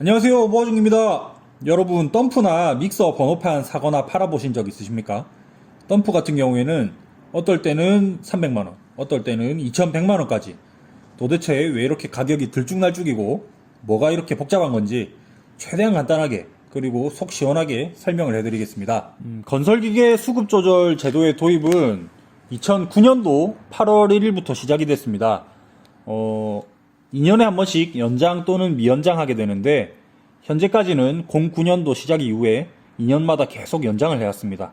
안녕하세요, 모아중입니다. 여러분, 덤프나 믹서 번호판 사거나 팔아보신 적 있으십니까? 덤프 같은 경우에는 어떨 때는 300만원, 어떨 때는 2100만원까지. 도대체 왜 이렇게 가격이 들쭉날쭉이고 뭐가 이렇게 복잡한 건지 최대한 간단하게 그리고 속 시원하게 설명을 해드리겠습니다. 건설기계 수급조절 제도의 도입은 2009년도 8월 1일부터 시작이 됐습니다. 2년에 한 번씩 연장 또는 미연장하게 되는데 현재까지는 09년도 시작 이후에 2년마다 계속 연장을 해왔습니다.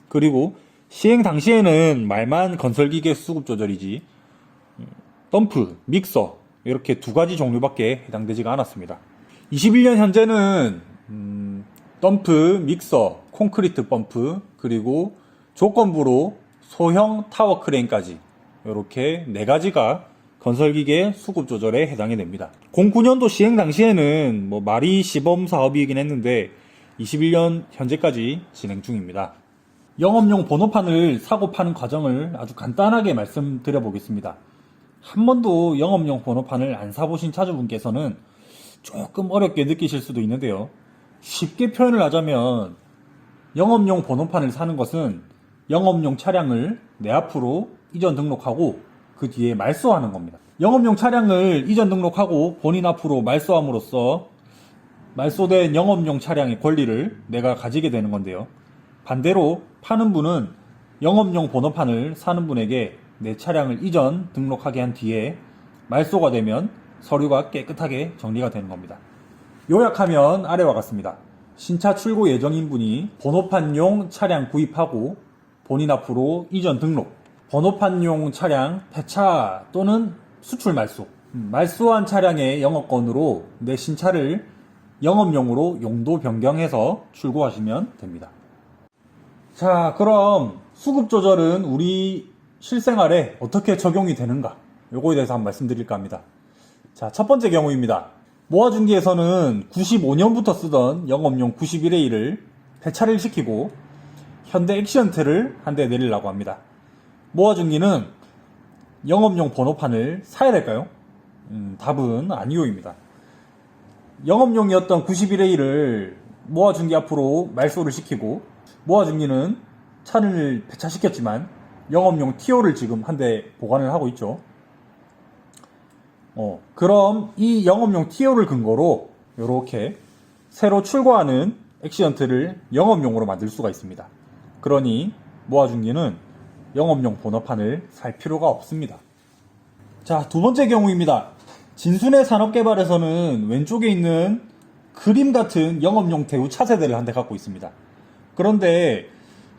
그리고 시행 당시에는 말만 건설기계 수급 조절이지 덤프, 믹서 이렇게 두 가지 종류밖에 해당되지가 않았습니다. 21년 현재는 덤프, 믹서, 콘크리트 펌프 그리고 조건부로 소형 타워 크레인까지 이렇게 네 가지가 건설기계 수급 조절에 해당이 됩니다. 09년도 시행 당시에는 말이 시범 사업이긴 했는데 21년 현재까지 진행 중입니다. 영업용 번호판을 사고 파는 과정을 아주 간단하게 말씀드려 보겠습니다. 한 번도 영업용 번호판을 안 사보신 차주분께서는 조금 어렵게 느끼실 수도 있는데요. 쉽게 표현을 하자면 영업용 번호판을 사는 것은 영업용 차량을 내 앞으로 이전 등록하고 그 뒤에 말소하는 겁니다. 영업용 차량을 이전 등록하고 본인 앞으로 말소함으로써 말소된 영업용 차량의 권리를 내가 가지게 되는 건데요. 반대로 파는 분은 영업용 번호판을 사는 분에게 내 차량을 이전 등록하게 한 뒤에 말소가 되면 서류가 깨끗하게 정리가 되는 겁니다. 요약하면 아래와 같습니다. 신차 출고 예정인 분이 번호판용 차량 구입하고 본인 앞으로 이전 등록, 번호판용 차량 폐차 또는 수출 말소, 말소한 차량의 영업권으로 내 신차를 영업용으로 용도 변경해서 출고하시면 됩니다. 자, 그럼 수급 조절은 우리 실생활에 어떻게 적용이 되는가? 요거에 대해서 한번 말씀드릴까 합니다. 자, 첫 번째 경우입니다. 모아중기에서는 95년부터 쓰던 영업용 91A를 폐차를 시키고 현대 액시언트를 한 대 내리려고 합니다. 모아중기는 영업용 번호판을 사야 될까요? 답은 아니오입니다. 영업용이었던 91A를 모아중기 앞으로 말소를 시키고 모아중기는 차를 폐차시켰지만 영업용 TO를 지금 한 대 보관을 하고 있죠. 그럼 이 영업용 TO를 근거로 이렇게 새로 출고하는 액시언트를 영업용으로 만들 수가 있습니다. 그러니 모아중기는 영업용 번호판을 살 필요가 없습니다. 자, 두 번째 경우입니다. 진순의 산업개발에서는 왼쪽에 있는 그림 같은 영업용 대우 차세대를 한 대 갖고 있습니다. 그런데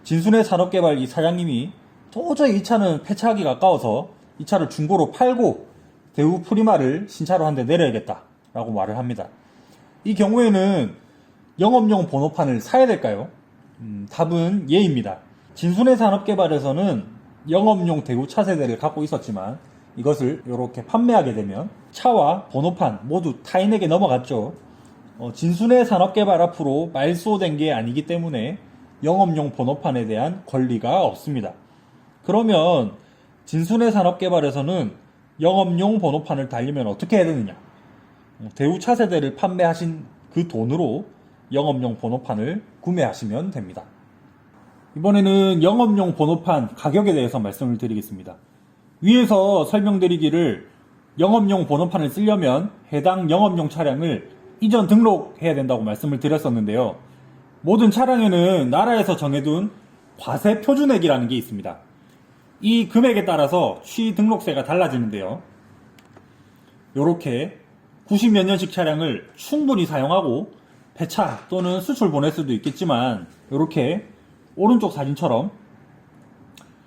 진순의 산업개발 이 사장님이 도저히 이 차는 폐차하기가 아까워서 이 차를 중고로 팔고 대우 프리마를 신차로 한 대 내려야겠다라고 말을 합니다. 이 경우에는 영업용 번호판을 사야 될까요? 답은 예입니다. 진순의 산업개발에서는 영업용 대우 차세대를 갖고 있었지만 이것을 이렇게 판매하게 되면 차와 번호판 모두 타인에게 넘어갔죠. 진순의 산업개발 앞으로 말소된 게 아니기 때문에 영업용 번호판에 대한 권리가 없습니다. 그러면 진순의 산업개발에서는 영업용 번호판을 달리면 어떻게 해야 되느냐? 대우 차세대를 판매하신 그 돈으로 영업용 번호판을 구매하시면 됩니다. 이번에는 영업용 번호판 가격에 대해서 말씀을 드리겠습니다. 위에서 설명드리기를 영업용 번호판을 쓰려면 해당 영업용 차량을 이전 등록해야 된다고 말씀을 드렸었는데요. 모든 차량에는 나라에서 정해둔 과세 표준액이라는 게 있습니다. 이 금액에 따라서 취등록세가 달라지는데요. 이렇게 90몇 년식 차량을 충분히 사용하고 폐차 또는 수출 보낼 수도 있겠지만 이렇게 오른쪽 사진처럼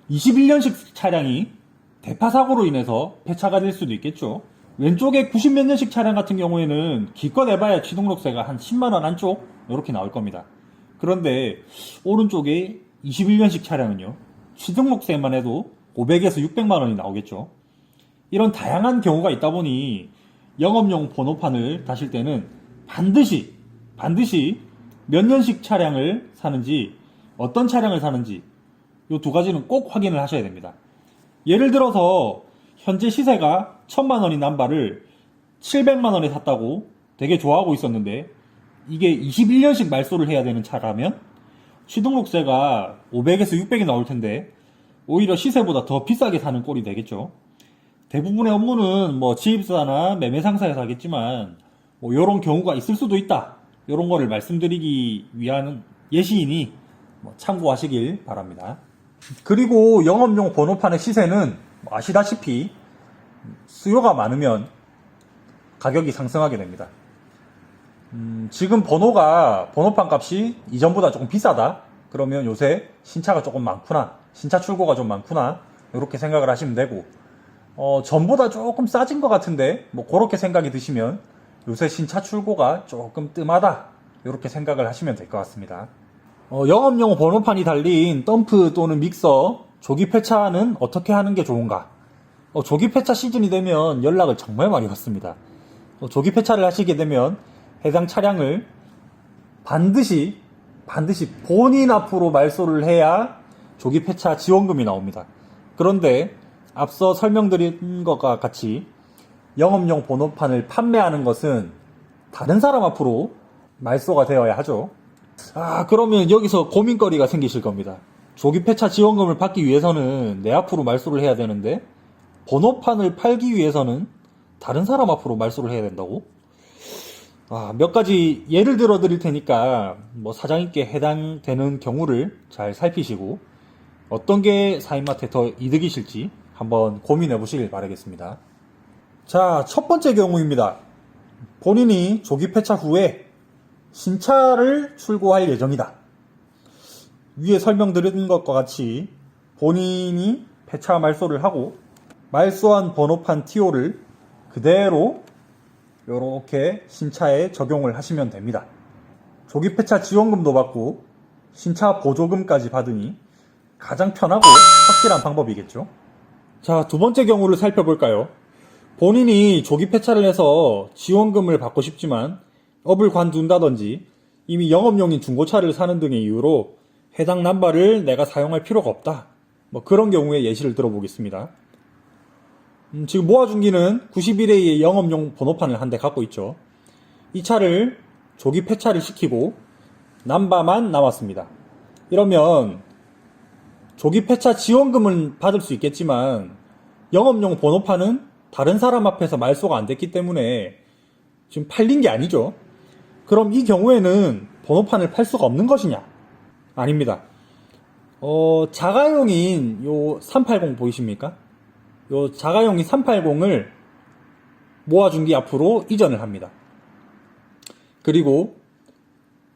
21년식 차량이 대파사고로 인해서 폐차가 될 수도 있겠죠. 왼쪽에 90몇 년식 차량 같은 경우에는 기껏 해봐야 취등록세가 한 10만원 안쪽 이렇게 나올 겁니다. 그런데 오른쪽에 21년식 차량은요, 취등록세만 해도 500에서 600만원이 나오겠죠. 이런 다양한 경우가 있다 보니 영업용 번호판을 다실 때는 반드시 몇 년식 차량을 사는지 어떤 차량을 사는지 이 두 가지는 꼭 확인을 하셔야 됩니다. 예를 들어서 현재 시세가 1000만원인 남바를 700만원에 샀다고 되게 좋아하고 있었는데 이게 21년씩 말소를 해야 되는 차라면 취등록세가 500에서 600이 나올 텐데 오히려 시세보다 더 비싸게 사는 꼴이 되겠죠. 대부분의 업무는 뭐 지입사나 매매상사에서 하겠지만 뭐 이런 경우가 있을 수도 있다. 이런 거를 말씀드리기 위한 예시이니 뭐 참고하시길 바랍니다. 그리고 영업용 번호판의 시세는 아시다시피 수요가 많으면 가격이 상승하게 됩니다. 지금 번호판 값이 이전보다 조금 비싸다? 그러면 요새 신차가 조금 많구나, 신차 출고가 좀 많구나, 이렇게 생각을 하시면 되고, 전보다 조금 싸진 것 같은데, 뭐 그렇게 생각이 드시면 요새 신차 출고가 조금 뜸하다, 이렇게 생각을 하시면 될 것 같습니다. 영업용 번호판이 달린 덤프 또는 믹서, 조기 폐차는 어떻게 하는 게 좋은가? 조기 폐차 시즌이 되면 연락을 정말 많이 받습니다. 조기 폐차를 하시게 되면 해당 차량을 반드시 본인 앞으로 말소를 해야 조기 폐차 지원금이 나옵니다. 그런데 앞서 설명드린 것과 같이 영업용 번호판을 판매하는 것은 다른 사람 앞으로 말소가 되어야 하죠. 그러면 여기서 고민거리가 생기실 겁니다. 조기 폐차 지원금을 받기 위해서는 내 앞으로 말소를 해야 되는데 번호판을 팔기 위해서는 다른 사람 앞으로 말소를 해야 된다고? 몇 가지 예를 들어 드릴 테니까 뭐 사장님께 해당되는 경우를 잘 살피시고 어떤 게 사인마트에 더 이득이실지 한번 고민해 보시길 바라겠습니다. 자, 첫 번째 경우입니다. 본인이 조기 폐차 후에 신차를 출고할 예정이다. 위에 설명드린 것과 같이 본인이 폐차 말소를 하고 말소한 번호판 TO를 그대로 이렇게 신차에 적용을 하시면 됩니다. 조기 폐차 지원금도 받고 신차 보조금까지 받으니 가장 편하고 확실한 방법이겠죠. 자, 두 번째 경우를 살펴볼까요? 본인이 조기 폐차를 해서 지원금을 받고 싶지만 업을 관둔다든지 이미 영업용인 중고차를 사는 등의 이유로 해당 남바를 내가 사용할 필요가 없다. 뭐 그런 경우의 예시를 들어보겠습니다. 지금 모아중기는 91A의 영업용 번호판을 한 대 갖고 있죠. 이 차를 조기 폐차를 시키고 남바만 남았습니다. 이러면 조기 폐차 지원금은 받을 수 있겠지만 영업용 번호판은 다른 사람 앞에서 말소가 안 됐기 때문에 지금 팔린 게 아니죠. 그럼 이 경우에는 번호판을 팔 수가 없는 것이냐? 아닙니다. 자가용인 요 380 보이십니까? 요 자가용인 380을 모아중기 앞으로 이전을 합니다. 그리고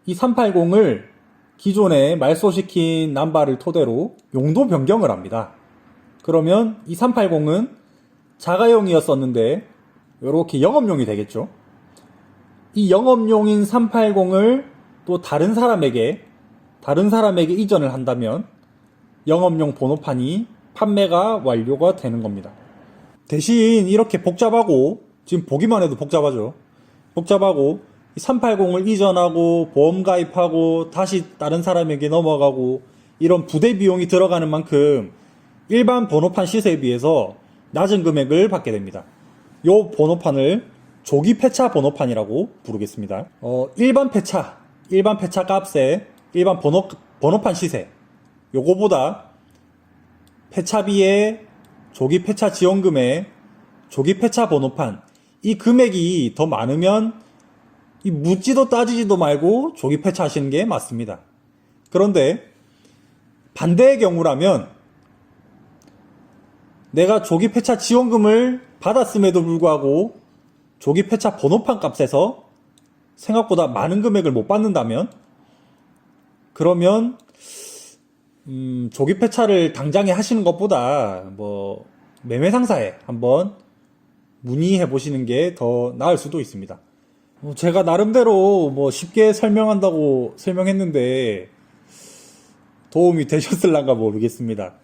이 380을 기존에 말소시킨 남바를 토대로 용도 변경을 합니다. 그러면 이 380은 자가용이었었는데 이렇게 영업용이 되겠죠. 이 영업용인 380을 또 다른 사람에게 이전을 한다면 영업용 번호판이 판매가 완료가 되는 겁니다. 대신 이렇게 복잡하고, 지금 보기만 해도 복잡하죠. 복잡하고 380을 이전하고 보험 가입하고 다시 다른 사람에게 넘어가고 이런 부대 비용이 들어가는 만큼 일반 번호판 시세에 비해서 낮은 금액을 받게 됩니다. 이 번호판을 조기 폐차 번호판이라고 부르겠습니다. 일반 폐차 값에 일반 번호판 시세 요거보다 폐차비에 조기 폐차 지원금에 조기 폐차 번호판 이 금액이 더 많으면 이 묻지도 따지지도 말고 조기 폐차 하시는 게 맞습니다. 그런데 반대의 경우라면 내가 조기 폐차 지원금을 받았음에도 불구하고 조기 폐차 번호판 값에서 생각보다 많은 금액을 못 받는다면 그러면 조기 폐차를 당장에 하시는 것보다 뭐 매매상사에 한번 문의해 보시는 게 더 나을 수도 있습니다. 제가 나름대로 뭐 쉽게 설명한다고 설명했는데 도움이 되셨을란가 모르겠습니다.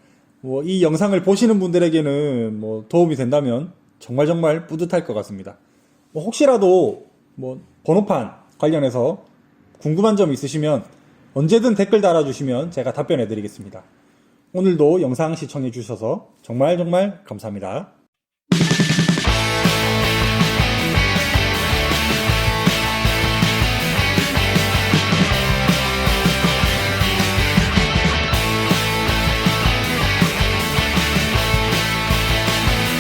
뭐 이 영상을 보시는 분들에게는 뭐 도움이 된다면 정말 뿌듯할 것 같습니다. 뭐 혹시라도 뭐 번호판 관련해서 궁금한 점 있으시면 언제든 댓글 달아주시면 제가 답변해 드리겠습니다. 오늘도 영상 시청해 주셔서 정말 감사합니다.